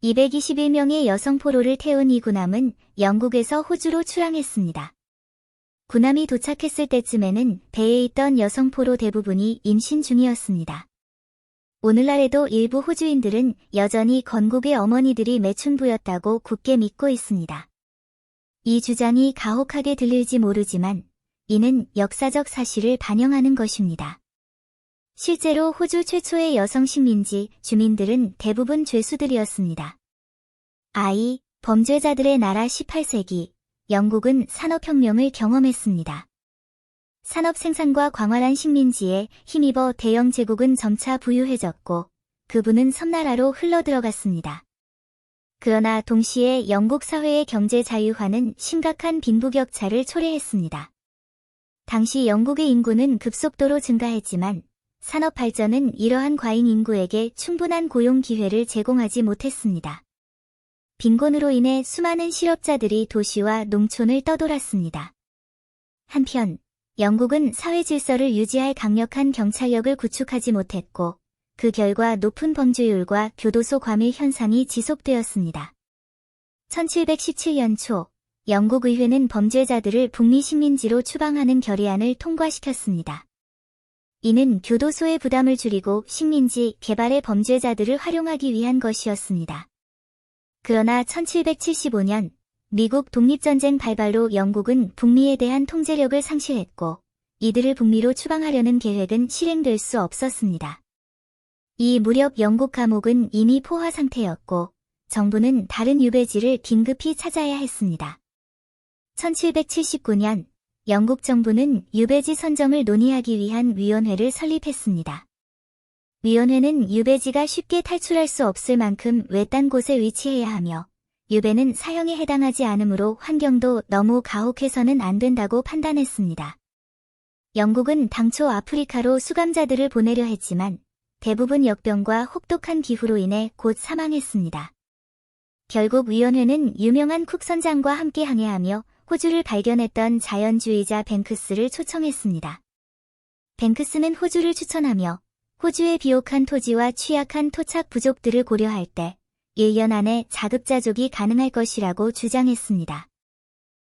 221명의 여성 포로를 태운 이 군함은 영국에서 호주로 출항했습니다. 군함이 도착했을 때쯤에는 배에 있던 여성 포로 대부분이 임신 중이었습니다. 오늘날에도 일부 호주인들은 여전히 건국의 어머니들이 매춘부였다고 굳게 믿고 있습니다. 이 주장이 가혹하게 들릴지 모르지만 이는 역사적 사실을 반영하는 것입니다. 실제로 호주 최초의 여성 식민지 주민들은 대부분 죄수들이었습니다. 범죄자들의 나라 18세기, 영국은 산업혁명을 경험했습니다. 산업 생산과 광활한 식민지에 힘입어 대영 제국은 점차 부유해졌고 그분은 섬나라로 흘러들어갔습니다. 그러나 동시에 영국 사회의 경제 자유화는 심각한 빈부격차를 초래했습니다. 당시 영국의 인구는 급속도로 증가했지만 산업 발전은 이러한 과잉 인구에게 충분한 고용 기회를 제공하지 못했습니다. 빈곤으로 인해 수많은 실업자들이 도시와 농촌을 떠돌았습니다. 한편, 영국은 사회 질서를 유지할 강력한 경찰력을 구축하지 못했고, 그 결과 높은 범죄율과 교도소 과밀 현상이 지속되었습니다. 1717년 초, 영국 의회는 범죄자들을 북미 식민지로 추방하는 결의안을 통과시켰습니다. 이는 교도소의 부담을 줄이고 식민지 개발의 범죄자들을 활용하기 위한 것이었습니다. 그러나 1775년 미국 독립전쟁 발발로 영국은 북미에 대한 통제력을 상실했고 이들을 북미로 추방하려는 계획은 실행될 수 없었습니다. 이 무렵 영국 감옥은 이미 포화 상태였고 정부는 다른 유배지를 긴급히 찾아야 했습니다. 1779년 영국 정부는 유배지 선정을 논의하기 위한 위원회를 설립했습니다. 위원회는 유배지가 쉽게 탈출할 수 없을 만큼 외딴 곳에 위치해야 하며 유배는 사형에 해당하지 않으므로 환경도 너무 가혹해서는 안 된다고 판단했습니다. 영국은 당초 아프리카로 수감자들을 보내려 했지만 대부분 역병과 혹독한 기후로 인해 곧 사망했습니다. 결국 위원회는 유명한 쿡 선장과 함께 항해하며 호주를 발견했던 자연주의자 뱅크스를 초청했습니다. 뱅크스는 호주를 추천하며 호주의 비옥한 토지와 취약한 토착 부족들을 고려할 때 1년 안에 자급자족이 가능할 것이라고 주장했습니다.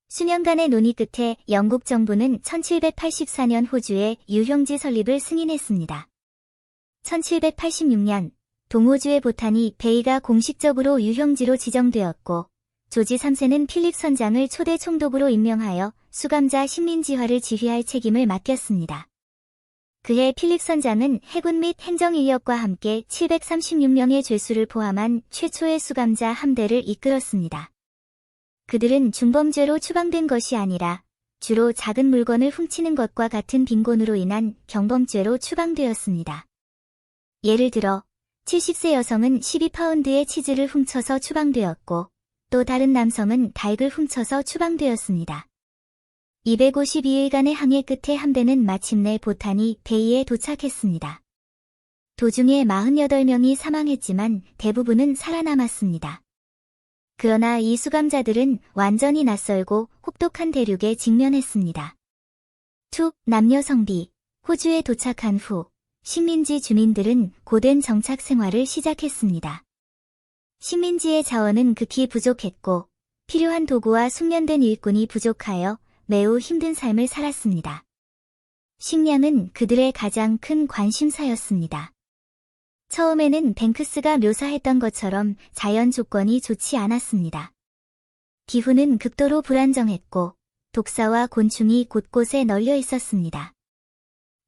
수년간의 논의 끝에 영국 정부는 1784년 호주에 유형지 설립을 승인했습니다. 1786년 동호주의 보타니 베이가 공식적으로 유형지로 지정되었고 조지 3세는 필립 선장을 초대 총독으로 임명하여 수감자 식민지화를 지휘할 책임을 맡겼습니다. 그해 필립 선장은 해군 및 행정 인력과 함께 736명의 죄수를 포함한 최초의 수감자 함대를 이끌었습니다. 그들은 중범죄로 추방된 것이 아니라 주로 작은 물건을 훔치는 것과 같은 빈곤으로 인한 경범죄로 추방되었습니다. 예를 들어 70세 여성은 12파운드의 치즈를 훔쳐서 추방되었고 또 다른 남성은 닭을 훔쳐서 추방되었습니다. 252일간의 항해 끝에 함대는 마침내 보타니 베이에 도착했습니다. 도중에 48명이 사망했지만 대부분은 살아남았습니다. 그러나 이 수감자들은 완전히 낯설고 혹독한 대륙에 직면했습니다. 남녀 성비, 호주에 도착한 후 식민지 주민들은 고된 정착 생활을 시작했습니다. 식민지의 자원은 극히 부족했고 필요한 도구와 숙련된 일꾼이 부족하여 매우 힘든 삶을 살았습니다. 식량은 그들의 가장 큰 관심사였습니다. 처음에는 뱅크스가 묘사했던 것처럼 자연 조건이 좋지 않았습니다. 기후는 극도로 불안정했고 독사와 곤충이 곳곳에 널려 있었습니다.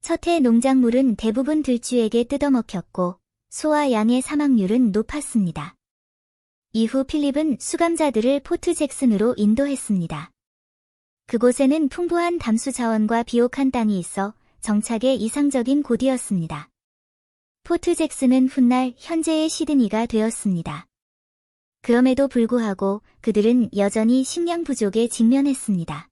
첫해 농작물은 대부분 들쥐에게 뜯어먹혔고 소와 양의 사망률은 높았습니다. 이후 필립은 수감자들을 포트 잭슨으로 인도했습니다. 그곳에는 풍부한 담수 자원과 비옥한 땅이 있어 정착에 이상적인 곳이었습니다. 포트 잭슨은 훗날 현재의 시드니가 되었습니다. 그럼에도 불구하고 그들은 여전히 식량 부족에 직면했습니다.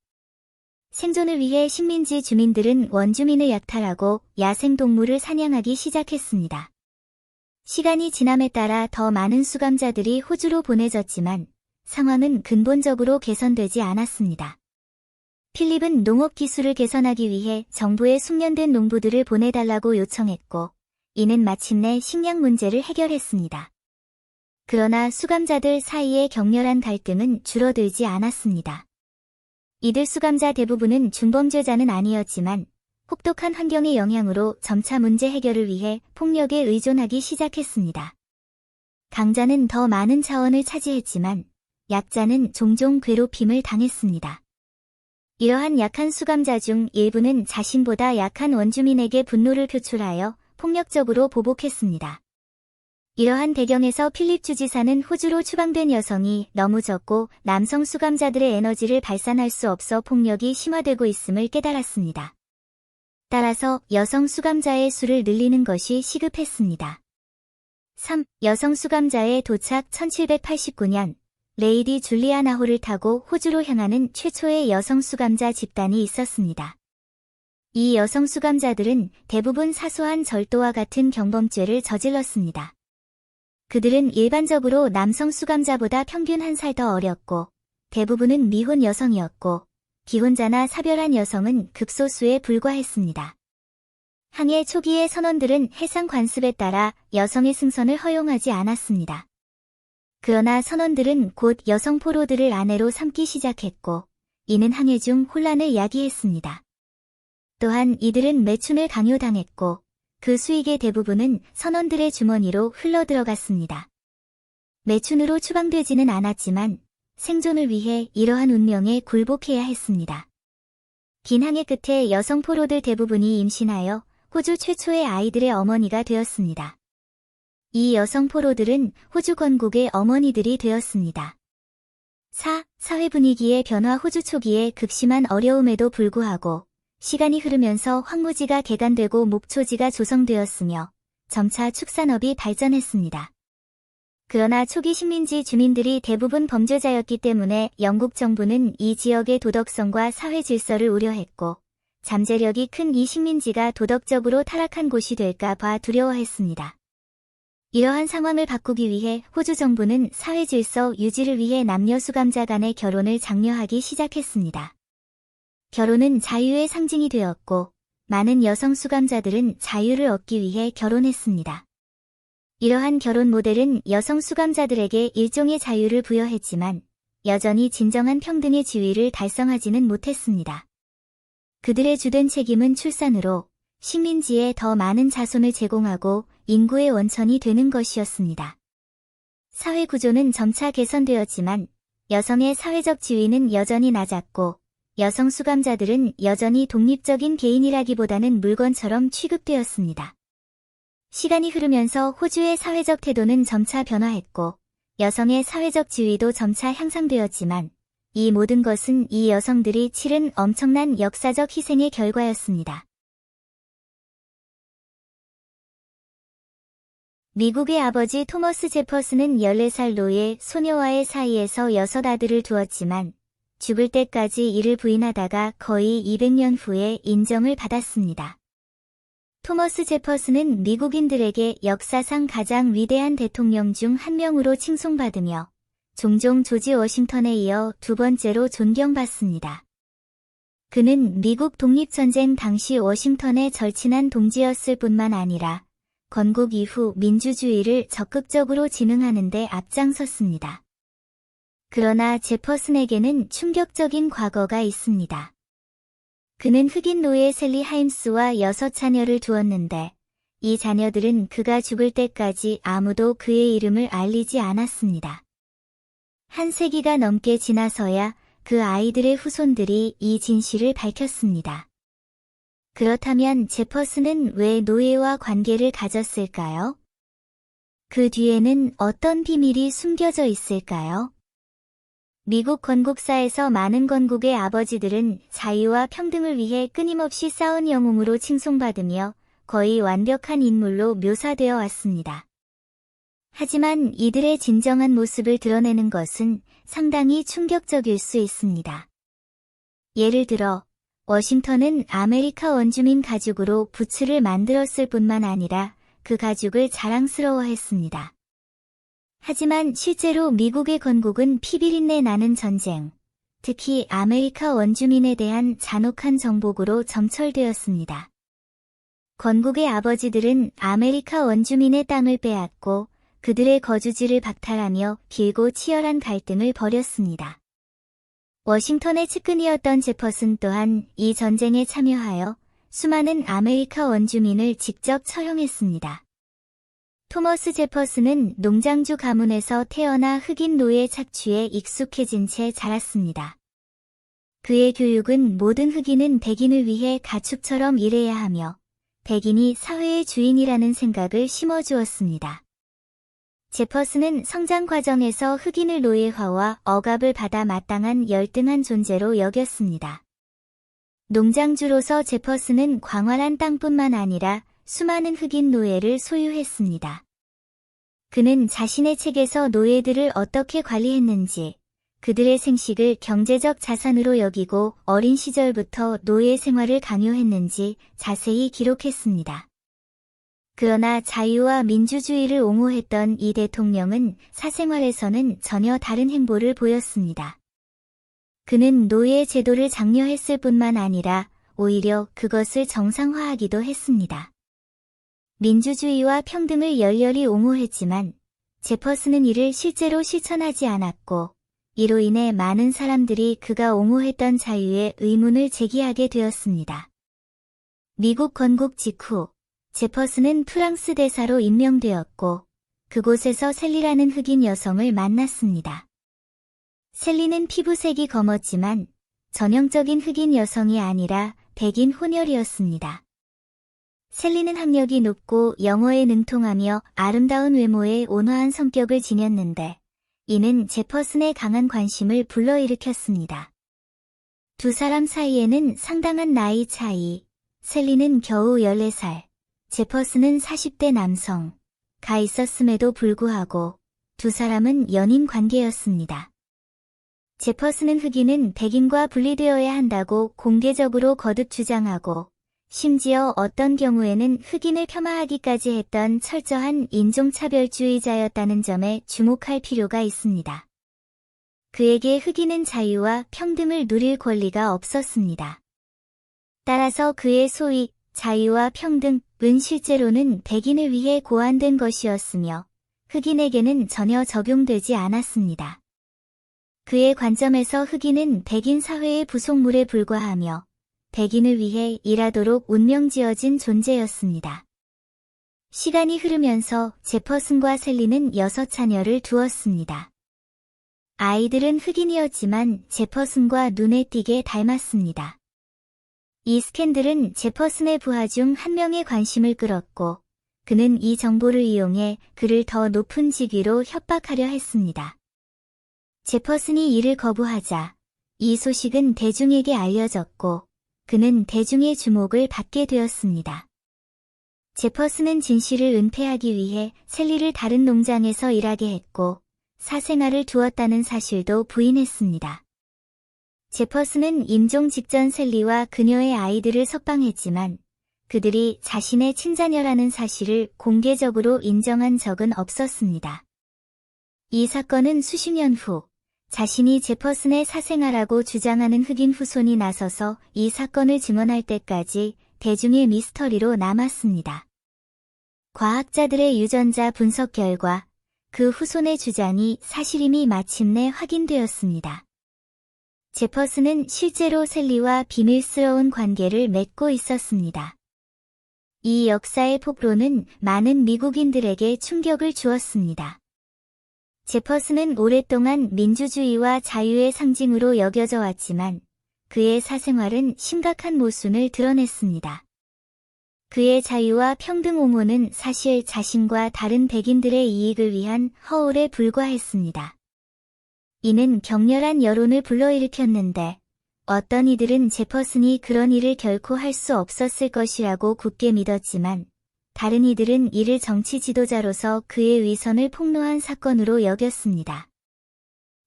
생존을 위해 식민지 주민들은 원주민을 약탈하고 야생동물을 사냥하기 시작했습니다. 시간이 지남에 따라 더 많은 수감자들이 호주로 보내졌지만 상황은 근본적으로 개선되지 않았습니다. 필립은 농업 기술을 개선하기 위해 정부에 숙련된 농부들을 보내달라고 요청했고 이는 마침내 식량 문제를 해결했습니다. 그러나 수감자들 사이의 격렬한 갈등은 줄어들지 않았습니다. 이들 수감자 대부분은 중범죄자는 아니었지만 혹독한 환경의 영향으로 점차 문제 해결을 위해 폭력에 의존하기 시작했습니다. 강자는 더 많은 차원을 차지했지만 약자는 종종 괴롭힘을 당했습니다. 이러한 약한 수감자 중 일부는 자신보다 약한 원주민에게 분노를 표출하여 폭력적으로 보복했습니다. 이러한 배경에서 필립 주지사는 호주로 추방된 여성이 너무 적고 남성 수감자들의 에너지를 발산할 수 없어 폭력이 심화되고 있음을 깨달았습니다. 따라서 여성 수감자의 수를 늘리는 것이 시급했습니다. 3. 여성 수감자의 도착 1789년 레이디 줄리아 나호를 타고 호주로 향하는 최초의 여성 수감자 집단이 있었습니다. 이 여성 수감자들은 대부분 사소한 절도와 같은 경범죄를 저질렀습니다. 그들은 일반적으로 남성 수감자보다 평균 1살 더 어렸고 대부분은 미혼 여성이었고 기혼자나 사별한 여성은 극소수에 불과했습니다. 항해 초기의 선원들은 해상 관습에 따라 여성의 승선을 허용하지 않았습니다. 그러나 선원들은 곧 여성 포로들을 아내로 삼기 시작했고 이는 항해 중 혼란을 야기했습니다. 또한 이들은 매춘을 강요당했고 그 수익의 대부분은 선원들의 주머니로 흘러들어갔습니다. 매춘으로 추방되지는 않았지만 생존을 위해 이러한 운명에 굴복해야 했습니다. 긴 항해 끝에 여성 포로들 대부분이 임신하여 호주 최초의 아이들의 어머니가 되었습니다. 이 여성 포로들은 호주 건국의 어머니들이 되었습니다. 4. 사회 분위기의 변화. 호주 초기에 극심한 어려움에도 불구하고 시간이 흐르면서 황무지가 개간되고 목초지가 조성되었으며 점차 축산업이 발전했습니다. 그러나 초기 식민지 주민들이 대부분 범죄자였기 때문에 영국 정부는 이 지역의 도덕성과 사회 질서를 우려했고 잠재력이 큰 이 식민지가 도덕적으로 타락한 곳이 될까 봐 두려워했습니다. 이러한 상황을 바꾸기 위해 호주 정부는 사회 질서 유지를 위해 남녀 수감자 간의 결혼을 장려하기 시작했습니다. 결혼은 자유의 상징이 되었고 많은 여성 수감자들은 자유를 얻기 위해 결혼했습니다. 이러한 결혼 모델은 여성 수감자들에게 일종의 자유를 부여했지만 여전히 진정한 평등의 지위를 달성하지는 못했습니다. 그들의 주된 책임은 출산으로 식민지에 더 많은 자손을 제공하고 인구의 원천이 되는 것이었습니다. 사회 구조는 점차 개선되었지만 여성의 사회적 지위는 여전히 낮았고 여성 수감자들은 여전히 독립적인 개인이라기보다는 물건처럼 취급되었습니다. 시간이 흐르면서 호주의 사회적 태도는 점차 변화했고 여성의 사회적 지위도 점차 향상되었지만 이 모든 것은 이 여성들이 치른 엄청난 역사적 희생의 결과였습니다. 미국의 아버지 토머스 제퍼슨은 14살 노예 소녀와의 사이에서 6 아들을 두었지만 죽을 때까지 이를 부인하다가 거의 200년 후에 인정을 받았습니다. 토머스 제퍼슨은 미국인들에게 역사상 가장 위대한 대통령 중 한 명으로 칭송받으며 종종 조지 워싱턴에 이어 2번째로 존경받습니다. 그는 미국 독립전쟁 당시 워싱턴의 절친한 동지였을 뿐만 아니라 건국 이후 민주주의를 적극적으로 진흥하는 데 앞장섰습니다. 그러나 제퍼슨에게는 충격적인 과거가 있습니다. 그는 흑인 노예 셀리 하임스와 6 자녀를 두었는데 이 자녀들은 그가 죽을 때까지 아무도 그의 이름을 알리지 않았습니다. 한 세기가 넘게 지나서야 그 아이들의 후손들이 이 진실을 밝혔습니다. 그렇다면 제퍼슨은 왜 노예와 관계를 가졌을까요? 그 뒤에는 어떤 비밀이 숨겨져 있을까요? 미국 건국사에서 많은 건국의 아버지들은 자유와 평등을 위해 끊임없이 싸운 영웅으로 칭송받으며 거의 완벽한 인물로 묘사되어 왔습니다. 하지만 이들의 진정한 모습을 드러내는 것은 상당히 충격적일 수 있습니다. 예를 들어 워싱턴은 아메리카 원주민 가죽으로 부츠를 만들었을 뿐만 아니라 그 가죽을 자랑스러워했습니다. 하지만 실제로 미국의 건국은 피비린내 나는 전쟁, 특히 아메리카 원주민에 대한 잔혹한 정복으로 점철되었습니다. 건국의 아버지들은 아메리카 원주민의 땅을 빼앗고 그들의 거주지를 박탈하며 길고 치열한 갈등을 벌였습니다. 워싱턴의 측근이었던 제퍼슨 또한 이 전쟁에 참여하여 수많은 아메리카 원주민을 직접 처형했습니다. 토머스 제퍼슨은 농장주 가문에서 태어나 흑인 노예 착취에 익숙해진 채 자랐습니다. 그의 교육은 모든 흑인은 백인을 위해 가축처럼 일해야 하며 백인이 사회의 주인이라는 생각을 심어주었습니다. 제퍼슨은 성장 과정에서 흑인을 노예화와 억압을 받아 마땅한 열등한 존재로 여겼습니다. 농장주로서 제퍼슨은 광활한 땅뿐만 아니라 수많은 흑인 노예를 소유했습니다. 그는 자신의 책에서 노예들을 어떻게 관리했는지, 그들의 생식을 경제적 자산으로 여기고 어린 시절부터 노예 생활을 강요했는지 자세히 기록했습니다. 그러나 자유와 민주주의를 옹호했던 이 대통령은 사생활에서는 전혀 다른 행보를 보였습니다. 그는 노예 제도를 장려했을 뿐만 아니라 오히려 그것을 정상화하기도 했습니다. 민주주의와 평등을 열렬히 옹호했지만 제퍼슨은 이를 실제로 실천하지 않았고 이로 인해 많은 사람들이 그가 옹호했던 자유에 의문을 제기하게 되었습니다. 미국 건국 직후 제퍼슨은 프랑스 대사로 임명되었고 그곳에서 셀리라는 흑인 여성을 만났습니다. 셀리는 피부색이 검었지만 전형적인 흑인 여성이 아니라 백인 혼혈이었습니다. 셀리는 학력이 높고 영어에 능통하며 아름다운 외모에 온화한 성격을 지녔는데 이는 제퍼슨의 강한 관심을 불러일으켰습니다. 두 사람 사이에는 상당한 나이 차이, 셀리는 겨우 14살, 제퍼슨은 40대 남성가 있었음에도 불구하고 두 사람은 연인 관계였습니다. 제퍼슨은 흑인은 백인과 분리되어야 한다고 공개적으로 거듭 주장하고 심지어 어떤 경우에는 흑인을 폄하하기까지 했던 철저한 인종차별주의자였다는 점에 주목할 필요가 있습니다. 그에게 흑인은 자유와 평등을 누릴 권리가 없었습니다. 따라서 그의 소위 자유와 평등은 실제로는 백인을 위해 고안된 것이었으며 흑인에게는 전혀 적용되지 않았습니다. 그의 관점에서 흑인은 백인 사회의 부속물에 불과하며 백인을 위해 일하도록 운명지어진 존재였습니다. 시간이 흐르면서 제퍼슨과 셀리는 6자녀를 두었습니다. 아이들은 흑인이었지만 제퍼슨과 눈에 띄게 닮았습니다. 이 스캔들은 제퍼슨의 부하 중 한 명의 관심을 끌었고 그는 이 정보를 이용해 그를 더 높은 직위로 협박하려 했습니다. 제퍼슨이 이를 거부하자 이 소식은 대중에게 알려졌고 그는 대중의 주목을 받게 되었습니다. 제퍼슨은 진실을 은폐하기 위해 셀리를 다른 농장에서 일하게 했고 사생활을 두었다는 사실도 부인했습니다. 제퍼슨은 임종 직전 셀리와 그녀의 아이들을 석방했지만 그들이 자신의 친자녀라는 사실을 공개적으로 인정한 적은 없었습니다. 이 사건은 수십 년 후 자신이 제퍼슨의 사생아라고 주장하는 흑인 후손이 나서서 이 사건을 증언할 때까지 대중의 미스터리로 남았습니다. 과학자들의 유전자 분석 결과 그 후손의 주장이 사실임이 마침내 확인되었습니다. 제퍼슨은 실제로 셀리와 비밀스러운 관계를 맺고 있었습니다. 이 역사의 폭로는 많은 미국인들에게 충격을 주었습니다. 제퍼슨은 오랫동안 민주주의와 자유의 상징으로 여겨져 왔지만 그의 사생활은 심각한 모순을 드러냈습니다. 그의 자유와 평등 옹호는 사실 자신과 다른 백인들의 이익을 위한 허울에 불과했습니다. 이는 격렬한 여론을 불러일으켰는데 어떤 이들은 제퍼슨이 그런 일을 결코 할 수 없었을 것이라고 굳게 믿었지만 다른 이들은 이를 정치 지도자로서 그의 위선을 폭로한 사건으로 여겼습니다.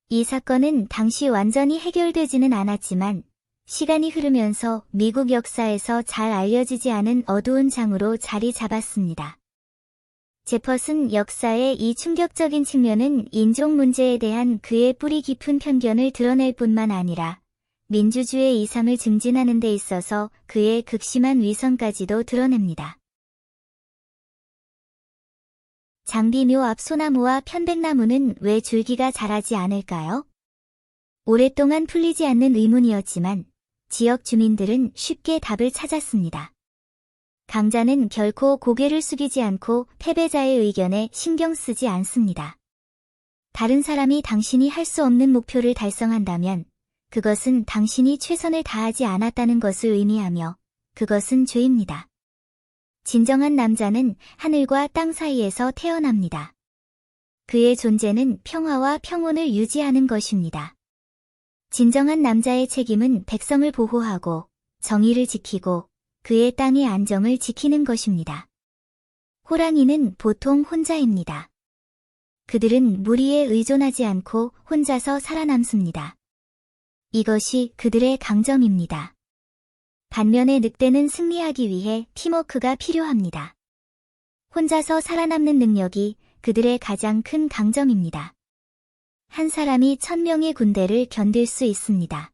이 사건은 당시 완전히 해결되지는 않았지만 시간이 흐르면서 미국 역사에서 잘 알려지지 않은 어두운 장으로 자리 잡았습니다. 제퍼슨 역사의 이 충격적인 측면은 인종 문제에 대한 그의 뿌리 깊은 편견을 드러낼 뿐만 아니라 민주주의의 이상을 증진하는 데 있어서 그의 극심한 위선까지도 드러냅니다. 장비묘 앞 소나무와 편백나무는 왜 줄기가 자라지 않을까요? 오랫동안 풀리지 않는 의문이었지만 지역 주민들은 쉽게 답을 찾았습니다. 강자는 결코 고개를 숙이지 않고 패배자의 의견에 신경 쓰지 않습니다. 다른 사람이 당신이 할 수 없는 목표를 달성한다면 그것은 당신이 최선을 다하지 않았다는 것을 의미하며 그것은 죄입니다. 진정한 남자는 하늘과 땅 사이에서 태어납니다. 그의 존재는 평화와 평온을 유지하는 것입니다. 진정한 남자의 책임은 백성을 보호하고 정의를 지키고 그의 땅의 안정을 지키는 것입니다. 호랑이는 보통 혼자입니다. 그들은 무리에 의존하지 않고 혼자서 살아남습니다. 이것이 그들의 강점입니다. 반면에 늑대는 승리하기 위해 팀워크가 필요합니다. 혼자서 살아남는 능력이 그들의 가장 큰 강점입니다. 한 사람이 1000명의 군대를 견딜 수 있습니다.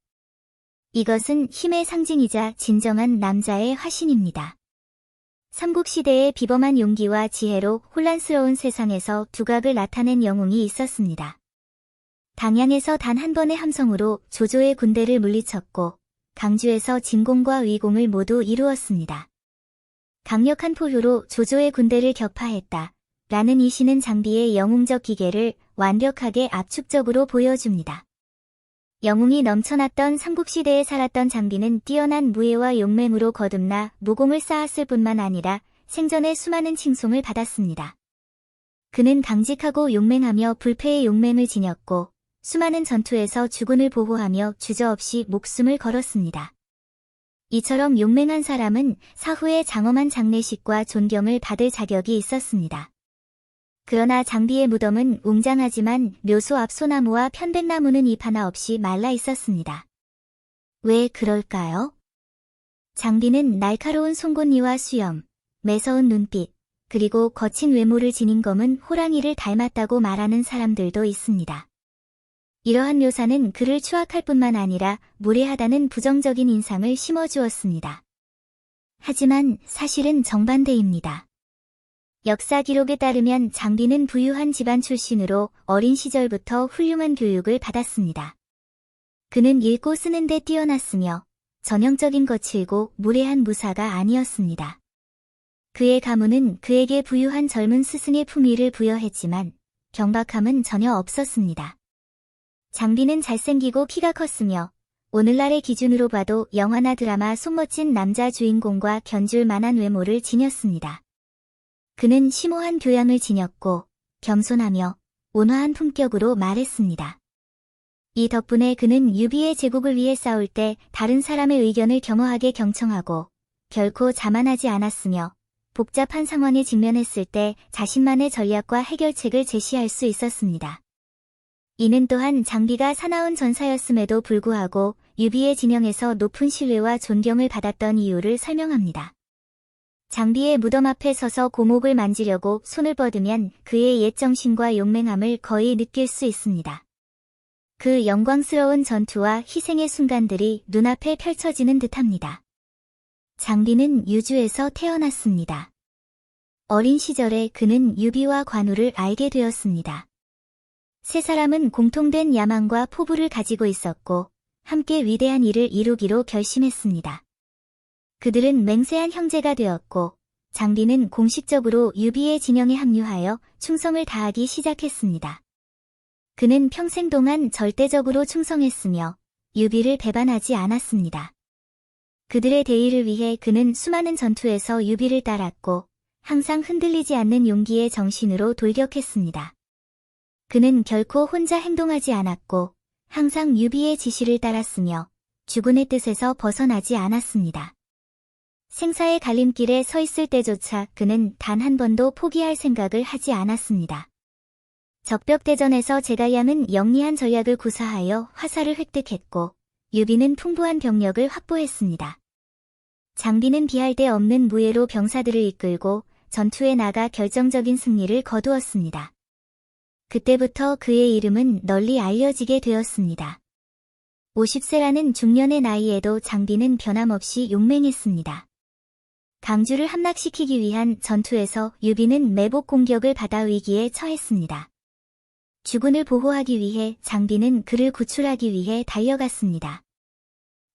이것은 힘의 상징이자 진정한 남자의 화신입니다. 삼국시대의 비범한 용기와 지혜로 혼란스러운 세상에서 두각을 나타낸 영웅이 있었습니다. 당양에서 단 한 번의 함성으로 조조의 군대를 물리쳤고 강주에서 진공과 위공을 모두 이루었습니다. 강력한 포효로 조조의 군대를 격파했다. 라는 이 시는 장비의 영웅적 기계를 완벽하게 압축적으로 보여줍니다. 영웅이 넘쳐났던 삼국시대에 살았던 장비는 뛰어난 무예와 용맹으로 거듭나 무공을 쌓았을 뿐만 아니라 생전에 수많은 칭송을 받았습니다. 그는 강직하고 용맹하며 불패의 용맹을 지녔고 수많은 전투에서 주군을 보호하며 주저없이 목숨을 걸었습니다. 이처럼 용맹한 사람은 사후에 장엄한 장례식과 존경을 받을 자격이 있었습니다. 그러나 장비의 무덤은 웅장하지만 묘소 앞 소나무와 편백나무는 잎 하나 없이 말라 있었습니다. 왜 그럴까요? 장비는 날카로운 송곳니와 수염, 매서운 눈빛, 그리고 거친 외모를 지닌 검은 호랑이를 닮았다고 말하는 사람들도 있습니다. 이러한 묘사는 그를 추악할 뿐만 아니라 무례하다는 부정적인 인상을 심어주었습니다. 하지만 사실은 정반대입니다. 역사 기록에 따르면 장비는 부유한 집안 출신으로 어린 시절부터 훌륭한 교육을 받았습니다. 그는 읽고 쓰는 데 뛰어났으며 전형적인 거칠고 무례한 무사가 아니었습니다. 그의 가문은 그에게 부유한 젊은 스승의 품위를 부여했지만 경박함은 전혀 없었습니다. 장비는 잘생기고 키가 컸으며 오늘날의 기준으로 봐도 영화나 드라마 속 멋진 남자 주인공과 견줄 만한 외모를 지녔습니다. 그는 심오한 교養을 지녔고 겸손하며 온화한 품격으로 말했습니다. 이 덕분에 그는 유비의 제국을 위해 싸울 때 다른 사람의 의견을 겸허하게 경청하고 결코 자만하지 않았으며 복잡한 상황에 직면했을 때 자신만의 전략과 해결책을 제시할 수 있었습니다. 이는 또한 장비가 사나운 전사였음에도 불구하고 유비의 진영에서 높은 신뢰와 존경을 받았던 이유를 설명합니다. 장비의 무덤 앞에 서서 고목을 만지려고 손을 뻗으면 그의 옛 정신과 용맹함을 거의 느낄 수 있습니다. 그 영광스러운 전투와 희생의 순간들이 눈앞에 펼쳐지는 듯합니다. 장비는 유주에서 태어났습니다. 어린 시절에 그는 유비와 관우를 알게 되었습니다. 세 사람은 공통된 야망과 포부를 가지고 있었고 함께 위대한 일을 이루기로 결심했습니다. 그들은 맹세한 형제가 되었고 장비는 공식적으로 유비의 진영에 합류하여 충성을 다하기 시작했습니다. 그는 평생 동안 절대적으로 충성했으며 유비를 배반하지 않았습니다. 그들의 대의를 위해 그는 수많은 전투에서 유비를 따랐고 항상 흔들리지 않는 용기의 정신으로 돌격했습니다. 그는 결코 혼자 행동하지 않았고 항상 유비의 지시를 따랐으며 주군의 뜻에서 벗어나지 않았습니다. 생사의 갈림길에 서 있을 때조차 그는 단 한 번도 포기할 생각을 하지 않았습니다. 적벽대전에서 제갈량은 영리한 전략을 구사하여 화살을 획득했고 유비는 풍부한 병력을 확보했습니다. 장비는 비할 데 없는 무예로 병사들을 이끌고 전투에 나가 결정적인 승리를 거두었습니다. 그때부터 그의 이름은 널리 알려지게 되었습니다. 50세라는 중년의 나이에도 장비는 변함없이 용맹했습니다. 강주를 함락시키기 위한 전투에서 유비는 매복 공격을 받아 위기에 처했습니다. 주군을 보호하기 위해 장비는 그를 구출하기 위해 달려갔습니다.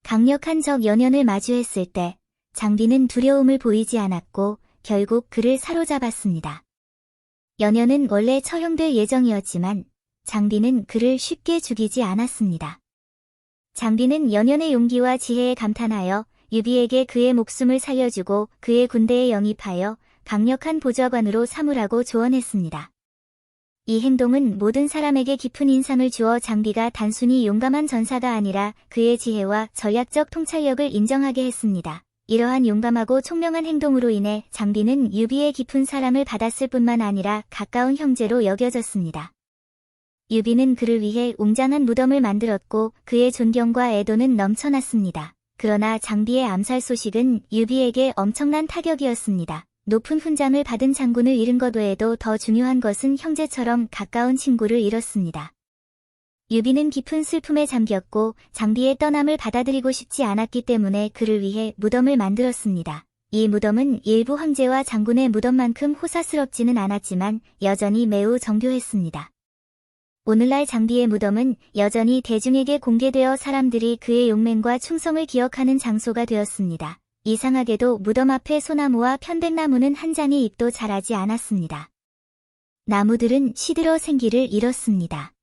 강력한 적 연연을 마주했을 때 장비는 두려움을 보이지 않았고 결국 그를 사로잡았습니다. 연연은 원래 처형될 예정이었지만 장비는 그를 쉽게 죽이지 않았습니다. 장비는 연연의 용기와 지혜에 감탄하여 유비에게 그의 목숨을 살려주고 그의 군대에 영입하여 강력한 보좌관으로 삼으라고 조언했습니다. 이 행동은 모든 사람에게 깊은 인상을 주어 장비가 단순히 용감한 전사가 아니라 그의 지혜와 전략적 통찰력을 인정하게 했습니다. 이러한 용감하고 총명한 행동으로 인해 장비는 유비의 깊은 사랑을 받았을 뿐만 아니라 가까운 형제로 여겨졌습니다. 유비는 그를 위해 웅장한 무덤을 만들었고 그의 존경과 애도는 넘쳐났습니다. 그러나 장비의 암살 소식은 유비에게 엄청난 타격이었습니다. 높은 훈장을 받은 장군을 잃은 것 외에도 더 중요한 것은 형제처럼 가까운 친구를 잃었습니다. 유비는 깊은 슬픔에 잠겼고 장비의 떠남을 받아들이고 싶지 않았기 때문에 그를 위해 무덤을 만들었습니다. 이 무덤은 일부 황제와 장군의 무덤만큼 호사스럽지는 않았지만 여전히 매우 정교했습니다. 오늘날 장비의 무덤은 여전히 대중에게 공개되어 사람들이 그의 용맹과 충성을 기억하는 장소가 되었습니다. 이상하게도 무덤 앞의 소나무와 편백나무는 한 장의 잎도 자라지 않았습니다. 나무들은 시들어 생기를 잃었습니다.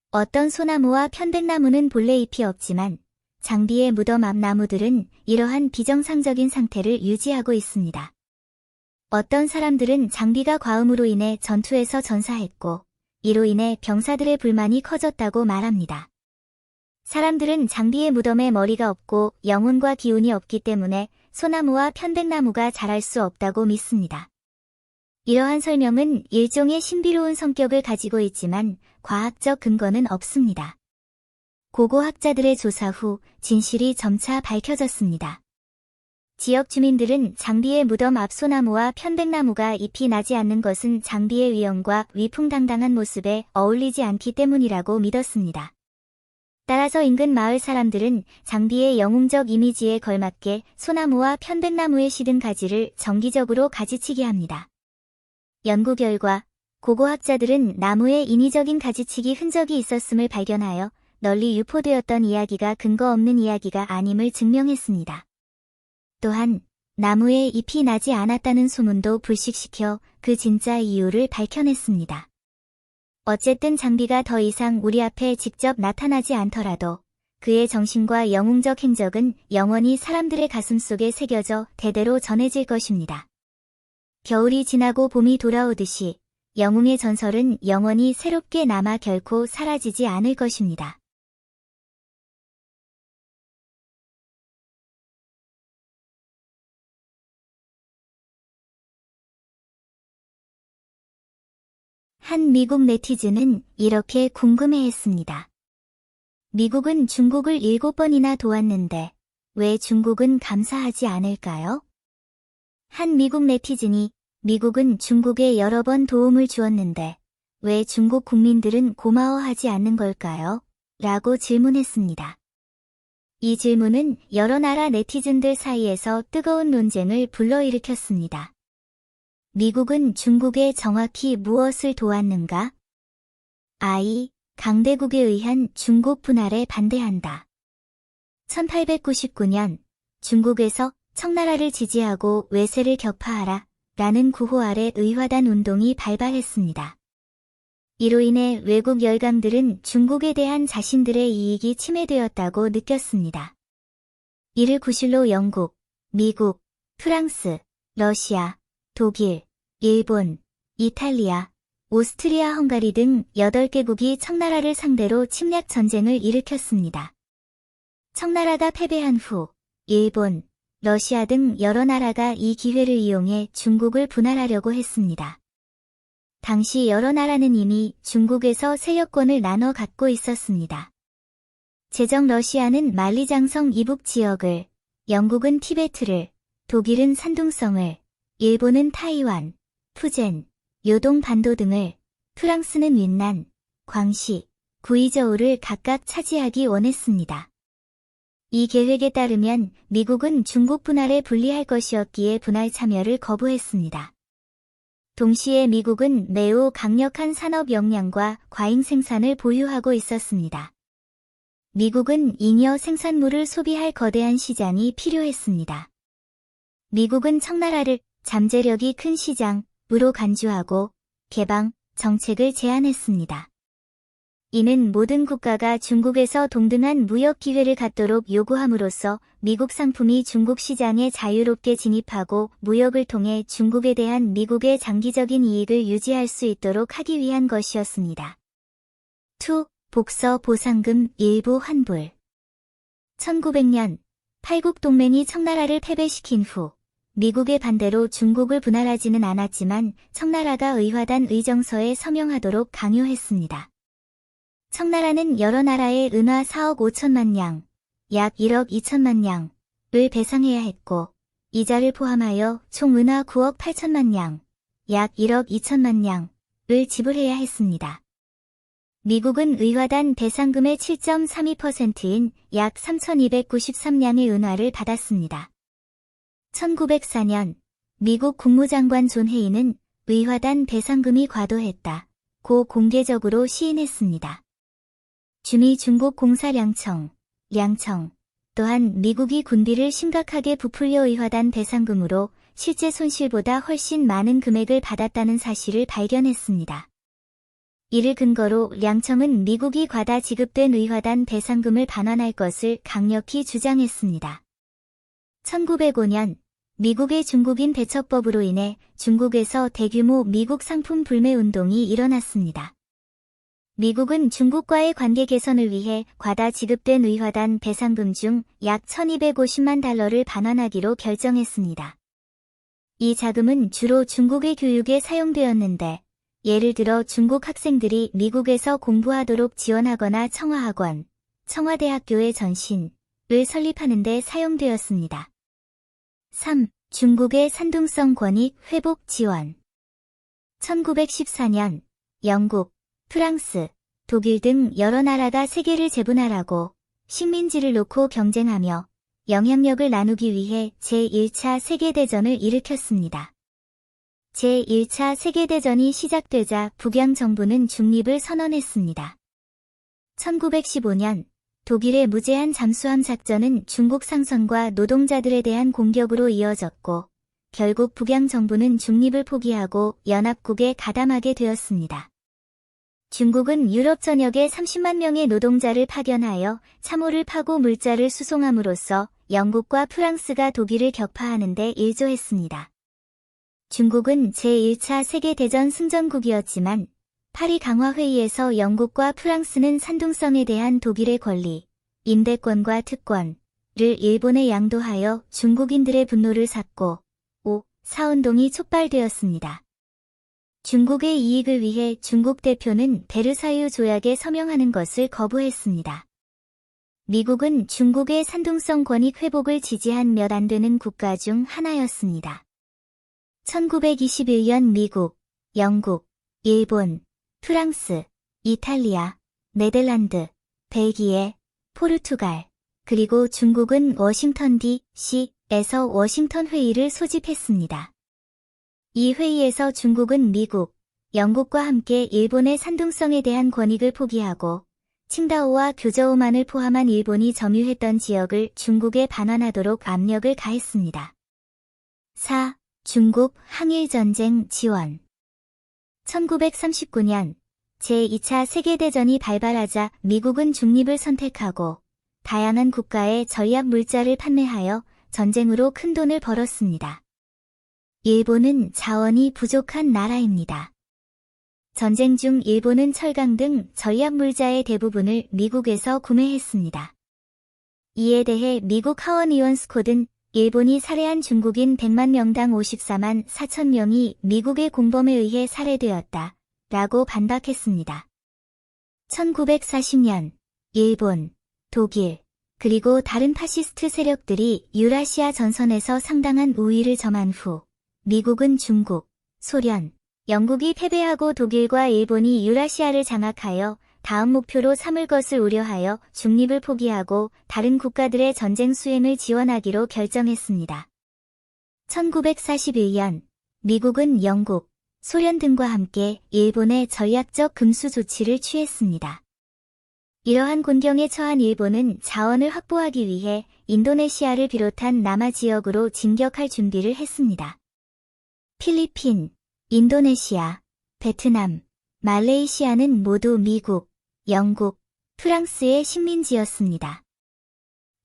어떤 소나무와 편백나무는 본래 잎이 없지만 장비의 무덤 앞 나무들은 이러한 비정상적인 상태를 유지하고 있습니다. 어떤 사람들은 장비가 과음으로 인해 전투에서 전사했고 이로 인해 병사들의 불만이 커졌다고 말합니다. 사람들은 장비의 무덤에 머리가 없고 영혼과 기운이 없기 때문에 소나무와 편백나무가 자랄 수 없다고 믿습니다. 이러한 설명은 일종의 신비로운 성격을 가지고 있지만 과학적 근거는 없습니다. 고고학자들의 조사 후 진실이 점차 밝혀졌습니다. 지역 주민들은 장비의 무덤 앞 소나무와 편백나무가 잎이 나지 않는 것은 장비의 위엄과 위풍당당한 모습에 어울리지 않기 때문이라고 믿었습니다. 따라서 인근 마을 사람들은 장비의 영웅적 이미지에 걸맞게 소나무와 편백나무의 시든 가지를 정기적으로 가지치게 합니다. 연구 결과 고고학자들은 나무에 인위적인 가지치기 흔적이 있었음을 발견하여 널리 유포되었던 이야기가 근거 없는 이야기가 아님을 증명했습니다. 또한 나무에 잎이 나지 않았다는 소문도 불식시켜 그 진짜 이유를 밝혀냈습니다. 어쨌든 장비가 더 이상 우리 앞에 직접 나타나지 않더라도 그의 정신과 영웅적 행적은 영원히 사람들의 가슴속에 새겨져 대대로 전해질 것입니다. 겨울이 지나고 봄이 돌아오듯이 영웅의 전설은 영원히 새롭게 남아 결코 사라지지 않을 것입니다. 한 미국 네티즌은 이렇게 궁금해했습니다. 미국은 중국을 7번이나 도왔는데 왜 중국은 감사하지 않을까요? 한 미국 네티즌이 미국은 중국에 여러 번 도움을 주었는데 왜 중국 국민들은 고마워하지 않는 걸까요? 라고 질문했습니다. 이 질문은 여러 나라 네티즌들 사이에서 뜨거운 논쟁을 불러일으켰습니다. 미국은 중국에 정확히 무엇을 도왔는가? I. 강대국에 의한 중국 분할에 반대한다. 1899년 중국에서 청나라를 지지하고 외세를 격파하라 라는 구호 아래 의화단 운동이 발발했습니다. 이로 인해 외국 열강들은 중국에 대한 자신들의 이익이 침해되었다고 느꼈습니다. 이를 구실로 영국, 미국, 프랑스, 러시아, 독일, 일본, 이탈리아, 오스트리아 헝가리 등 8개국이 청나라를 상대로 침략 전쟁을 일으켰습니다. 청나라가 패배한 후 일본, 러시아 등 여러 나라가 이 기회를 이용해 중국을 분할하려고 했습니다. 당시 여러 나라는 이미 중국에서 세력권을 나눠 갖고 있었습니다. 제정 러시아는 만리장성 이북 지역을, 영국은 티베트를, 독일은 산둥성을, 일본은 타이완, 푸젠, 요동 반도 등을, 프랑스는 윈난, 광시, 구이저우를 각각 차지하기 원했습니다. 이 계획에 따르면 미국은 중국 분할에 불리할 것이었기에 분할 참여를 거부했습니다. 동시에 미국은 매우 강력한 산업 역량과 과잉 생산을 보유하고 있었습니다. 미국은 잉여 생산물을 소비할 거대한 시장이 필요했습니다. 미국은 청나라를 잠재력이 큰 시장으로 간주하고 개방 정책을 제안했습니다. 이는 모든 국가가 중국에서 동등한 무역 기회를 갖도록 요구함으로써 미국 상품이 중국 시장에 자유롭게 진입하고 무역을 통해 중국에 대한 미국의 장기적인 이익을 유지할 수 있도록 하기 위한 것이었습니다. 2. 복서 보상금 일부 환불. 1900년 팔국 동맹이 청나라를 패배시킨 후 미국의 반대로 중국을 분할하지는 않았지만 청나라가 의화단 의정서에 서명하도록 강요했습니다. 청나라는 여러 나라에 은화 4억 5천만 냥, 약 1억 2천만 냥을 배상해야 했고 이자를 포함하여 총 은화 9억 8천만 냥, 약 1억 2천만 냥을 지불해야 했습니다. 미국은 의화단 배상금의 7.32%인 약 3,293냥의 은화를 받았습니다. 1904년 미국 국무장관 존 헤이는 의화단 배상금이 과도했다고 공개적으로 시인했습니다. 주미 중국 공사 량청 또한 미국이 군비를 심각하게 부풀려 의화단 배상금으로 실제 손실보다 훨씬 많은 금액을 받았다는 사실을 발견했습니다. 이를 근거로 량청은 미국이 과다 지급된 의화단 배상금을 반환할 것을 강력히 주장했습니다. 1905년 미국의 중국인 배척법으로 인해 중국에서 대규모 미국 상품 불매 운동이 일어났습니다. 미국은 중국과의 관계 개선을 위해 과다 지급된 의화단 배상금 중 약 1250만 달러를 반환하기로 결정했습니다. 이 자금은 주로 중국의 교육에 사용되었는데 예를 들어 중국 학생들이 미국에서 공부하도록 지원하거나 청와학원, 청와대학교의 전신을 설립하는 데 사용되었습니다. 3. 중국의 산둥성 권익 회복 지원. 1914년 영국, 프랑스, 독일 등 여러 나라가 세계를 재분할하고 식민지를 놓고 경쟁하며 영향력을 나누기 위해 제1차 세계대전을 일으켰습니다. 제1차 세계대전이 시작되자 북양 정부는 중립을 선언했습니다. 1915년 독일의 무제한 잠수함 작전은 중국 상선과 노동자들에 대한 공격으로 이어졌고 결국 북양 정부는 중립을 포기하고 연합국에 가담하게 되었습니다. 중국은 유럽 전역에 30만 명의 노동자를 파견하여 참호를 파고 물자를 수송함으로써 영국과 프랑스가 독일을 격파하는 데 일조했습니다. 중국은 제1차 세계대전 승전국이었지만 파리 강화회의에서 영국과 프랑스는 산둥성에 대한 독일의 권리, 임대권과 특권을 일본에 양도하여 중국인들의 분노를 샀고 5. 사운동이 촉발되었습니다. 중국의 이익을 위해 중국 대표는 베르사유 조약에 서명하는 것을 거부했습니다. 미국은 중국의 산둥성 권익 회복을 지지한 몇 안 되는 국가 중 하나였습니다. 1921년 미국, 영국, 일본, 프랑스, 이탈리아, 네덜란드, 벨기에, 포르투갈, 그리고 중국은 워싱턴 D.C.에서 워싱턴 회의를 소집했습니다. 이 회의에서 중국은 미국, 영국과 함께 일본의 산둥성에 대한 권익을 포기하고 칭다오와 교저우만을 포함한 일본이 점유했던 지역을 중국에 반환하도록 압력을 가했습니다. 4. 중국 항일전쟁 지원. 1939년 제2차 세계대전이 발발하자 미국은 중립을 선택하고 다양한 국가에 전략 물자를 판매하여 전쟁으로 큰 돈을 벌었습니다. 일본은 자원이 부족한 나라입니다. 전쟁 중 일본은 철강 등 전략 물자의 대부분을 미국에서 구매했습니다. 이에 대해 미국 하원 의원 스콧은 일본이 살해한 중국인 100만 명당 54만 4천 명이 미국의 공범에 의해 살해되었다 라고 반박했습니다. 1940년 일본, 독일, 그리고 다른 파시스트 세력들이 유라시아 전선에서 상당한 우위를 점한 후 미국은 중국, 소련, 영국이 패배하고 독일과 일본이 유라시아를 장악하여 다음 목표로 삼을 것을 우려하여 중립을 포기하고 다른 국가들의 전쟁 수행을 지원하기로 결정했습니다. 1941년, 미국은 영국, 소련 등과 함께 일본의 전략적 금수 조치를 취했습니다. 이러한 곤경에 처한 일본은 자원을 확보하기 위해 인도네시아를 비롯한 남아 지역으로 진격할 준비를 했습니다. 필리핀, 인도네시아, 베트남, 말레이시아는 모두 미국, 영국, 프랑스의 식민지였습니다.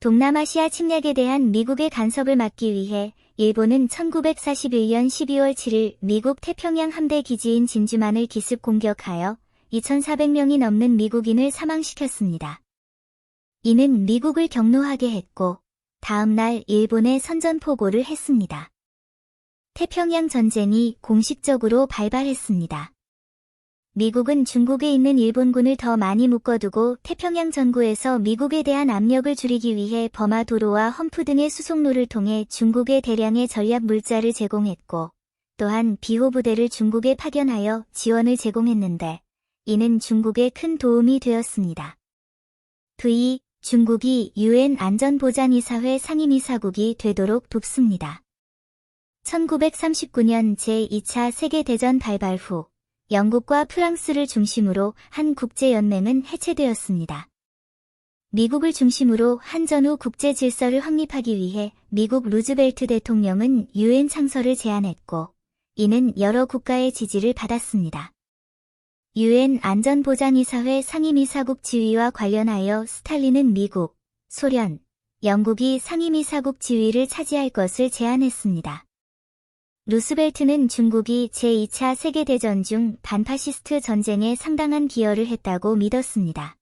동남아시아 침략에 대한 미국의 간섭을 막기 위해 일본은 1941년 12월 7일 미국 태평양 함대 기지인 진주만을 기습 공격하여 2,400명이 넘는 미국인을 사망시켰습니다. 이는 미국을 격노하게 했고 다음 날 일본에 선전포고를 했습니다. 태평양 전쟁이 공식적으로 발발했습니다. 미국은 중국에 있는 일본군을 더 많이 묶어두고 태평양 전구에서 미국에 대한 압력을 줄이기 위해 버마 도로와 험프 등의 수송로를 통해 중국에 대량의 전략 물자를 제공했고 또한 비호 부대를 중국에 파견하여 지원을 제공했는데 이는 중국에 큰 도움이 되었습니다. v. 중국이 UN 안전보장이사회 상임이사국이 되도록 돕습니다. 1939년 제2차 세계대전 발발 후 영국과 프랑스를 중심으로 한 국제연맹은 해체되었습니다. 미국을 중심으로 한 전후 국제 질서를 확립하기 위해 미국 루즈벨트 대통령은 UN 창설을 제안했고 이는 여러 국가의 지지를 받았습니다. UN 안전보장이사회 상임이사국 지위와 관련하여 스탈린은 미국, 소련, 영국이 상임이사국 지위를 차지할 것을 제안했습니다. 루스벨트는 중국이 제2차 세계대전 중 반파시스트 전쟁에 상당한 기여를 했다고 믿었습니다.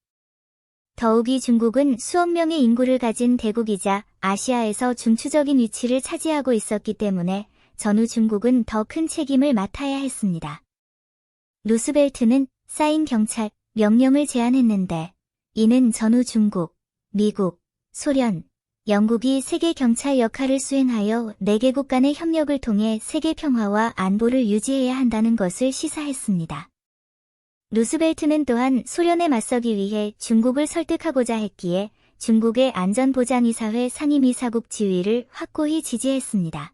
더욱이 중국은 수억 명의 인구를 가진 대국이자 아시아에서 중추적인 위치를 차지하고 있었기 때문에 전후 중국은 더 큰 책임을 맡아야 했습니다. 루스벨트는 사인 경찰 명령을 제안했는데 이는 전후 중국, 미국, 소련, 영국이 세계 경찰 역할을 수행하여 4개국 간의 협력을 통해 세계 평화와 안보를 유지해야 한다는 것을 시사했습니다. 루스벨트는 또한 소련에 맞서기 위해 중국을 설득하고자 했기에 중국의 안전보장이사회 상임이사국 지위를 확고히 지지했습니다.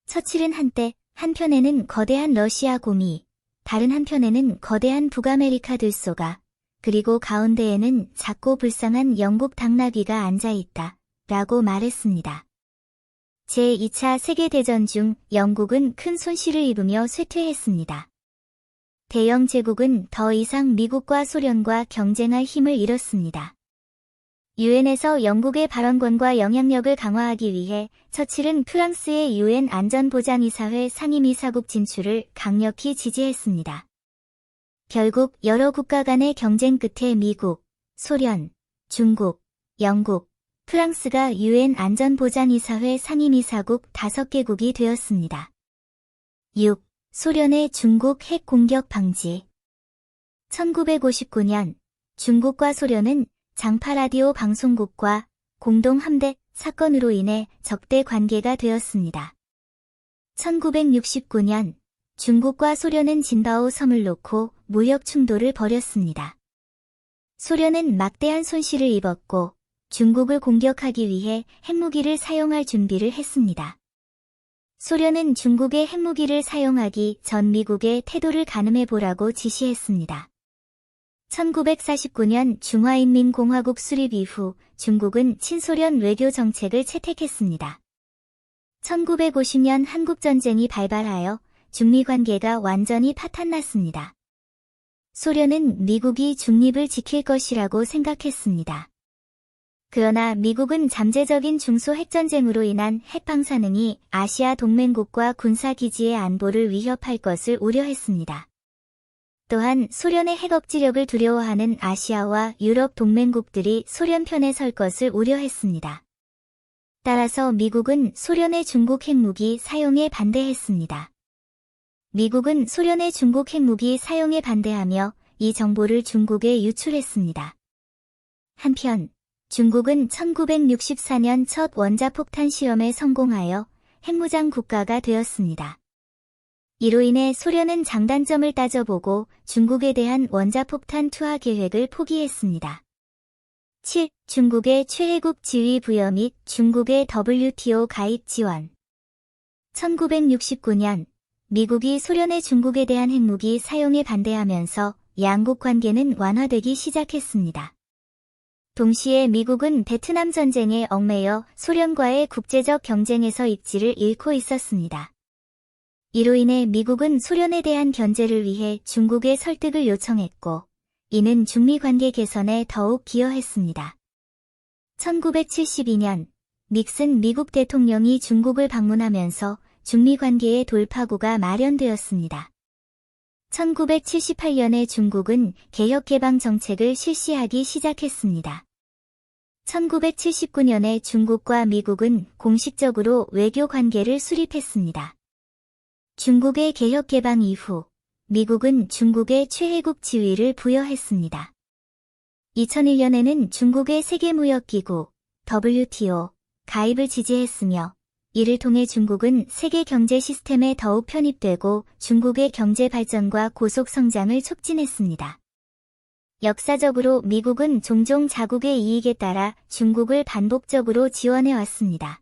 처칠은 한때 한편에는 거대한 러시아 고미, 다른 한편에는 거대한 북아메리카 들소가, 그리고 가운데에는 작고 불쌍한 영국 당나귀가 앉아있다 라고 말했습니다. 제2차 세계대전 중 영국은 큰 손실을 입으며 쇠퇴했습니다. 대영 제국은 더 이상 미국과 소련과 경쟁할 힘을 잃었습니다. 유엔에서 영국의 발언권과 영향력을 강화하기 위해 처칠은 프랑스의 UN 안전보장이사회 상임이사국 진출을 강력히 지지했습니다. 결국 여러 국가 간의 경쟁 끝에 미국, 소련, 중국, 영국, 프랑스가 UN 안전보장이사회 상임이사국 5개국이 되었습니다. 6. 소련의 중국 핵 공격 방지. 1959년 중국과 소련은 장파 라디오 방송국과 공동 함대 사건으로 인해 적대 관계가 되었습니다. 1969년 중국과 소련은 진바오 섬을 놓고 무력 충돌을 벌였습니다. 소련은 막대한 손실을 입었고 중국을 공격하기 위해 핵무기를 사용할 준비를 했습니다. 소련은 중국의 핵무기를 사용하기 전 미국의 태도를 가늠해보라고 지시했습니다. 1949년 중화인민공화국 수립 이후 중국은 친소련 외교 정책을 채택했습니다. 1950년 한국전쟁이 발발하여 중미 관계가 완전히 파탄났습니다. 소련은 미국이 중립을 지킬 것이라고 생각했습니다. 그러나 미국은 잠재적인 중소 핵전쟁으로 인한 핵방사능이 아시아 동맹국과 군사기지의 안보를 위협할 것을 우려했습니다. 또한 소련의 핵 억지력을 두려워하는 아시아와 유럽 동맹국들이 소련 편에 설 것을 우려했습니다. 따라서 미국은 소련의 중국 핵무기 사용에 반대했습니다. 미국은 소련의 중국 핵무기 사용에 반대하며 이 정보를 중국에 유출했습니다. 한편 중국은 1964년 첫 원자폭탄 시험에 성공하여 핵무장 국가가 되었습니다. 이로 인해 소련은 장단점을 따져보고 중국에 대한 원자폭탄 투하 계획을 포기했습니다. 7. 중국의 최혜국 지위 부여 및 중국의 WTO 가입 지원. 1969년 미국이 소련의 중국에 대한 핵무기 사용에 반대하면서 양국 관계는 완화되기 시작했습니다. 동시에 미국은 베트남 전쟁에 얽매여 소련과의 국제적 경쟁에서 입지를 잃고 있었습니다. 이로 인해 미국은 소련에 대한 견제를 위해 중국의 설득을 요청했고, 이는 중미 관계 개선에 더욱 기여했습니다. 1972년 닉슨 미국 대통령이 중국을 방문하면서 중미 관계의 돌파구가 마련되었습니다. 1978년에 중국은 개혁개방 정책을 실시하기 시작했습니다. 1979년에 중국과 미국은 공식적으로 외교 관계를 수립했습니다. 중국의 개혁개방 이후 미국은 중국에 최혜국 지위를 부여했습니다. 2001년에는 중국의 세계무역기구 WTO 가입을 지지했으며 이를 통해 중국은 세계 경제 시스템에 더욱 편입되고 중국의 경제 발전과 고속 성장을 촉진했습니다. 역사적으로 미국은 종종 자국의 이익에 따라 중국을 반복적으로 지원해왔습니다.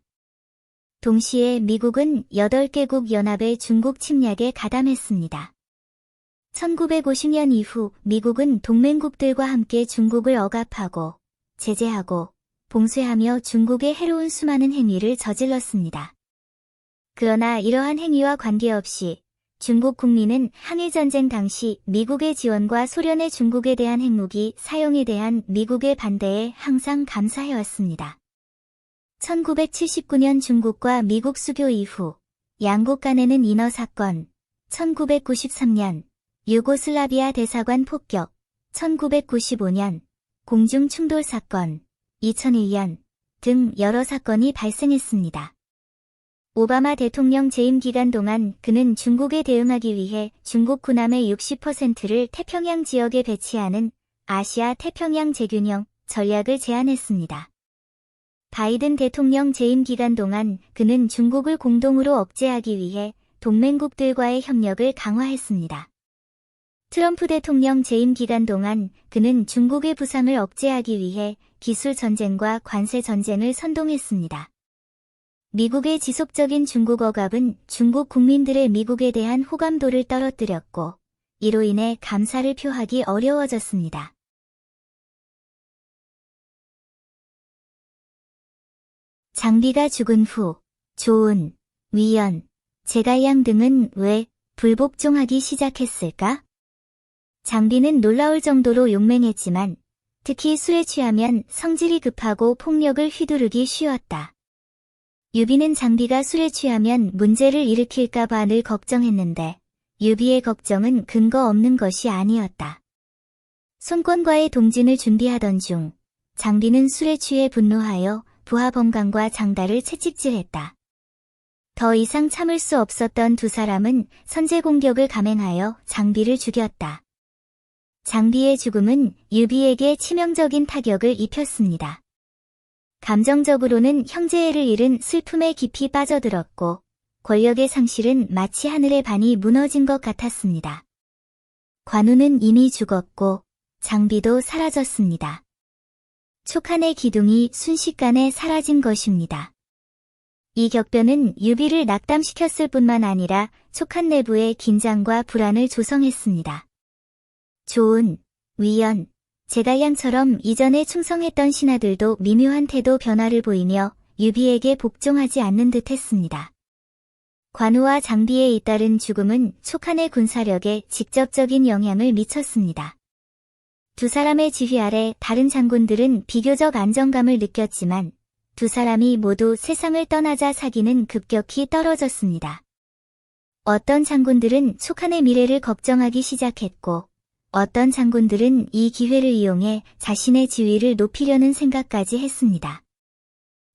동시에 미국은 8개국 연합의 중국 침략에 가담했습니다. 1950년 이후 미국은 동맹국들과 함께 중국을 억압하고, 제재하고, 봉쇄하며 중국의 해로운 수많은 행위를 저질렀습니다. 그러나 이러한 행위와 관계없이 중국 국민은 항일전쟁 당시 미국의 지원과 소련의 중국에 대한 핵무기 사용에 대한 미국의 반대에 항상 감사해왔습니다. 1979년 중국과 미국 수교 이후 양국 간에는 인허 사건, 1993년 유고슬라비아 대사관 폭격, 1995년 공중 충돌 사건, 2001년 등 여러 사건이 발생했습니다. 오바마 대통령 재임 기간 동안 그는 중국에 대응하기 위해 중국 군함의 60%를 태평양 지역에 배치하는 아시아 태평양 재균형 전략을 제안했습니다. 바이든 대통령 재임 기간 동안 그는 중국을 공동으로 억제하기 위해 동맹국들과의 협력을 강화했습니다. 트럼프 대통령 재임 기간 동안 그는 중국의 부상을 억제하기 위해 기술 전쟁과 관세 전쟁을 선동했습니다. 미국의 지속적인 중국 억압은 중국 국민들의 미국에 대한 호감도를 떨어뜨렸고, 이로 인해 감사를 표하기 어려워졌습니다. 장비가 죽은 후 조은, 위연, 제갈량 등은 왜 불복종하기 시작했을까? 장비는 놀라울 정도로 용맹했지만 특히 술에 취하면 성질이 급하고 폭력을 휘두르기 쉬웠다. 유비는 장비가 술에 취하면 문제를 일으킬까봐 늘 걱정했는데 유비의 걱정은 근거 없는 것이 아니었다. 손권과의 동진을 준비하던 중 장비는 술에 취해 분노하여 부하범강과 장달을 채찍질했다. 더 이상 참을 수 없었던 두 사람은 선제 공격을 감행하여 장비를 죽였다. 장비의 죽음은 유비에게 치명적인 타격을 입혔습니다. 감정적으로는 형제애를 잃은 슬픔에 깊이 빠져들었고 권력의 상실은 마치 하늘의 반이 무너진 것 같았습니다. 관우는 이미 죽었고 장비도 사라졌습니다. 촉한의 기둥이 순식간에 사라진 것입니다. 이 격변은 유비를 낙담시켰을 뿐만 아니라 촉한 내부의 긴장과 불안을 조성했습니다. 조은, 위연, 제갈량처럼 이전에 충성했던 신하들도 미묘한 태도 변화를 보이며 유비에게 복종하지 않는 듯 했습니다. 관우와 장비에 잇따른 죽음은 촉한의 군사력에 직접적인 영향을 미쳤습니다. 두 사람의 지휘 아래 다른 장군들은 비교적 안정감을 느꼈지만 두 사람이 모두 세상을 떠나자 사기는 급격히 떨어졌습니다. 어떤 장군들은 촉한의 미래를 걱정하기 시작했고 어떤 장군들은 이 기회를 이용해 자신의 지위를 높이려는 생각까지 했습니다.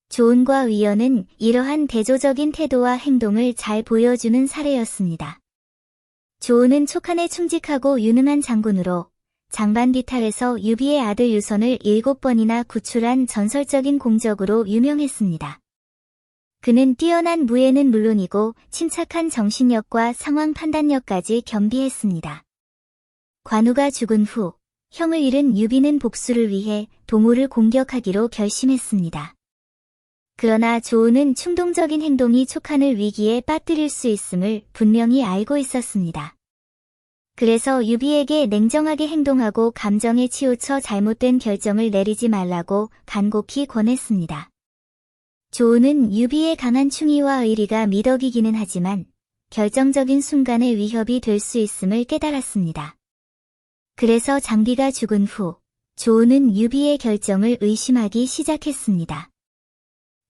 조은과 위연은 이러한 대조적인 태도와 행동을 잘 보여주는 사례였습니다. 조은은 촉한에 충직하고 유능한 장군으로 장반비탈에서 유비의 아들 유선을 7번이나 구출한 전설적인 공적으로 유명했습니다. 그는 뛰어난 무예는 물론이고 침착한 정신력과 상황 판단력까지 겸비했습니다. 관우가 죽은 후 형을 잃은 유비는 복수를 위해 동호를 공격하기로 결심했습니다. 그러나 조우는 충동적인 행동이 촉한을 위기에 빠뜨릴 수 있음을 분명히 알고 있었습니다. 그래서 유비에게 냉정하게 행동하고 감정에 치우쳐 잘못된 결정을 내리지 말라고 간곡히 권했습니다. 조우는 유비의 강한 충의와 의리가 미덕이기는 하지만 결정적인 순간에 위협이 될 수 있음을 깨달았습니다. 그래서 장비가 죽은 후 조우는 유비의 결정을 의심하기 시작했습니다.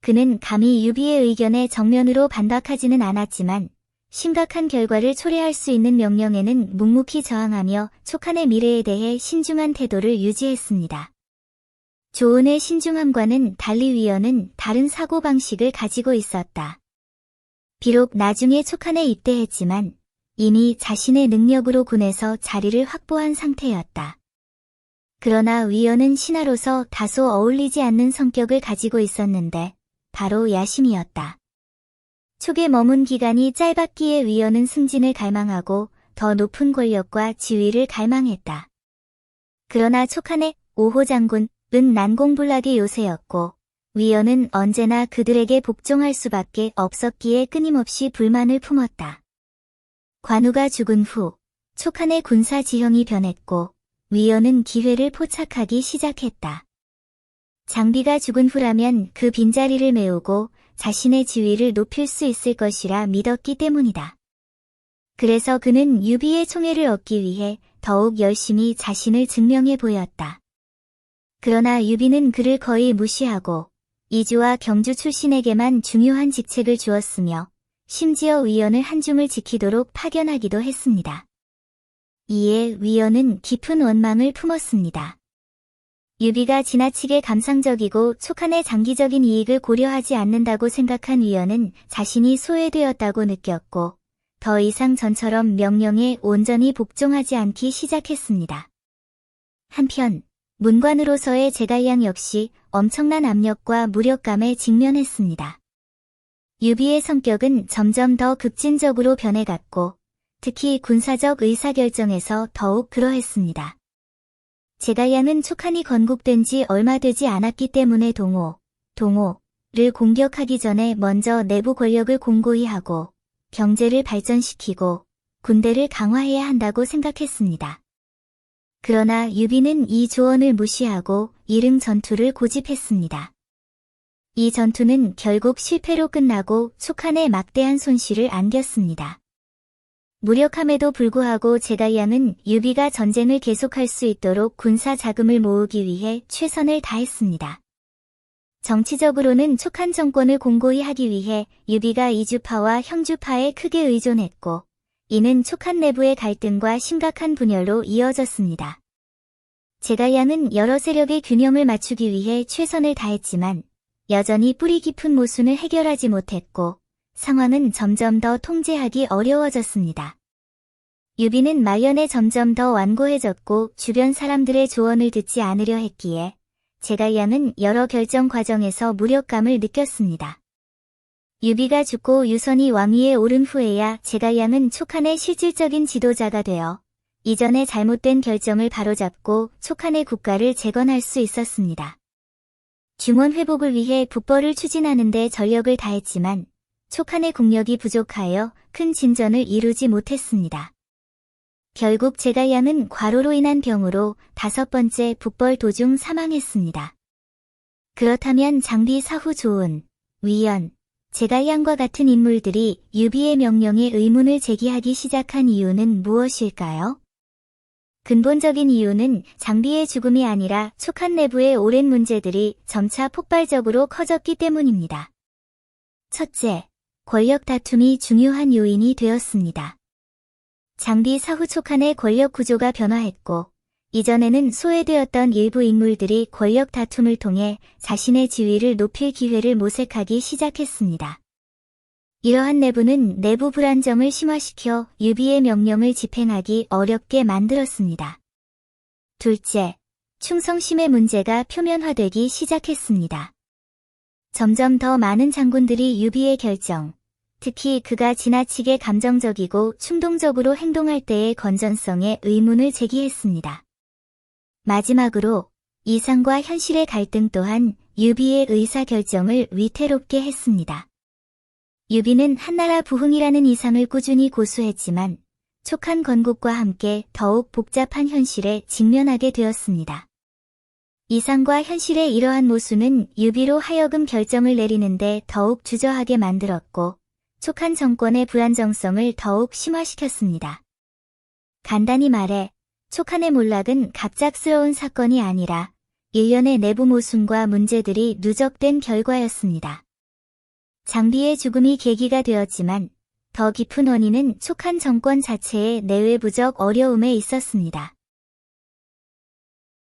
그는 감히 유비의 의견에 정면으로 반박하지는 않았지만 심각한 결과를 초래할 수 있는 명령에는 묵묵히 저항하며 촉한의 미래에 대해 신중한 태도를 유지했습니다. 조은의 신중함과는 달리 위원은 다른 사고방식을 가지고 있었다. 비록 나중에 촉한에 입대했지만 이미 자신의 능력으로 군에서 자리를 확보한 상태였다. 그러나 위원은 신하로서 다소 어울리지 않는 성격을 가지고 있었는데 바로 야심이었다. 촉에 머문 기간이 짧았기에 위원은 승진을 갈망하고 더 높은 권력과 지위를 갈망했다. 그러나 촉한의 5호 장군은 난공불락의 요새였고 위원은 언제나 그들에게 복종할 수밖에 없었기에 끊임없이 불만을 품었다. 관우가 죽은 후 촉한의 군사 지형이 변했고 위원은 기회를 포착하기 시작했다. 장비가 죽은 후라면 그 빈자리를 메우고 자신의 지위를 높일 수 있을 것이라 믿었기 때문이다. 그래서 그는 유비의 총애를 얻기 위해 더욱 열심히 자신을 증명해 보였다. 그러나 유비는 그를 거의 무시하고 이주와 경주 출신에게만 중요한 직책을 주었으며 심지어 위원을 한중을 지키도록 파견하기도 했습니다. 이에 위원은 깊은 원망을 품었습니다. 유비가 지나치게 감상적이고 촉한의 장기적인 이익을 고려하지 않는다고 생각한 위원은 자신이 소외되었다고 느꼈고 더 이상 전처럼 명령에 온전히 복종하지 않기 시작했습니다. 한편 문관으로서의 제갈량 역시 엄청난 압력과 무력감에 직면했습니다. 유비의 성격은 점점 더 급진적으로 변해갔고 특히 군사적 의사결정에서 더욱 그러했습니다. 제갈량은 촉한이 건국된 지 얼마 되지 않았기 때문에 동호를 공격하기 전에 먼저 내부 권력을 공고히 하고 경제를 발전시키고 군대를 강화해야 한다고 생각했습니다. 그러나 유비는 이 조언을 무시하고 이릉 전투를 고집했습니다. 이 전투는 결국 실패로 끝나고 촉한에 막대한 손실을 안겼습니다. 무력함에도 불구하고 제갈량은 유비가 전쟁을 계속할 수 있도록 군사 자금을 모으기 위해 최선을 다했습니다. 정치적으로는 촉한 정권을 공고히 하기 위해 유비가 이주파와 형주파에 크게 의존했고 이는 촉한 내부의 갈등과 심각한 분열로 이어졌습니다. 제갈량은 여러 세력의 균형을 맞추기 위해 최선을 다했지만 여전히 뿌리 깊은 모순을 해결하지 못했고 상황은 점점 더 통제하기 어려워졌습니다. 유비는 말년에 점점 더 완고해졌고 주변 사람들의 조언을 듣지 않으려 했기에 제갈량은 여러 결정 과정에서 무력감을 느꼈습니다. 유비가 죽고 유선이 왕위에 오른 후에야 제갈량은 촉한의 실질적인 지도자가 되어 이전의 잘못된 결정을 바로잡고 촉한의 국가를 재건할 수 있었습니다. 중원 회복을 위해 북벌을 추진하는 데 전력을 다했지만 촉한의 국력이 부족하여 큰 진전을 이루지 못했습니다. 결국 제갈량은 과로로 인한 병으로 5번째 북벌 도중 사망했습니다. 그렇다면 장비 사후 조은, 위연, 제갈량과 같은 인물들이 유비의 명령에 의문을 제기하기 시작한 이유는 무엇일까요? 근본적인 이유는 장비의 죽음이 아니라 촉한 내부의 오랜 문제들이 점차 폭발적으로 커졌기 때문입니다. 첫째, 권력 다툼이 중요한 요인이 되었습니다. 장비 사후 촉한의 권력 구조가 변화했고 이전에는 소외되었던 일부 인물들이 권력 다툼을 통해 자신의 지위를 높일 기회를 모색하기 시작했습니다. 이러한 내부는 내부 불안정을 심화시켜 유비의 명령을 집행하기 어렵게 만들었습니다. 둘째, 충성심의 문제가 표면화되기 시작했습니다. 점점 더 많은 장군들이 유비의 결정, 특히 그가 지나치게 감정적이고 충동적으로 행동할 때의 건전성에 의문을 제기했습니다. 마지막으로 이상과 현실의 갈등 또한 유비의 의사결정을 위태롭게 했습니다. 유비는 한나라 부흥이라는 이상을 꾸준히 고수했지만 촉한 건국과 함께 더욱 복잡한 현실에 직면하게 되었습니다. 이상과 현실의 이러한 모순은 유비로 하여금 결정을 내리는데 더욱 주저하게 만들었고 촉한 정권의 불안정성을 더욱 심화시켰습니다. 간단히 말해 촉한의 몰락은 갑작스러운 사건이 아니라 일련의 내부 모순과 문제들이 누적된 결과였습니다. 장비의 죽음이 계기가 되었지만 더 깊은 원인은 촉한 정권 자체의 내외부적 어려움에 있었습니다.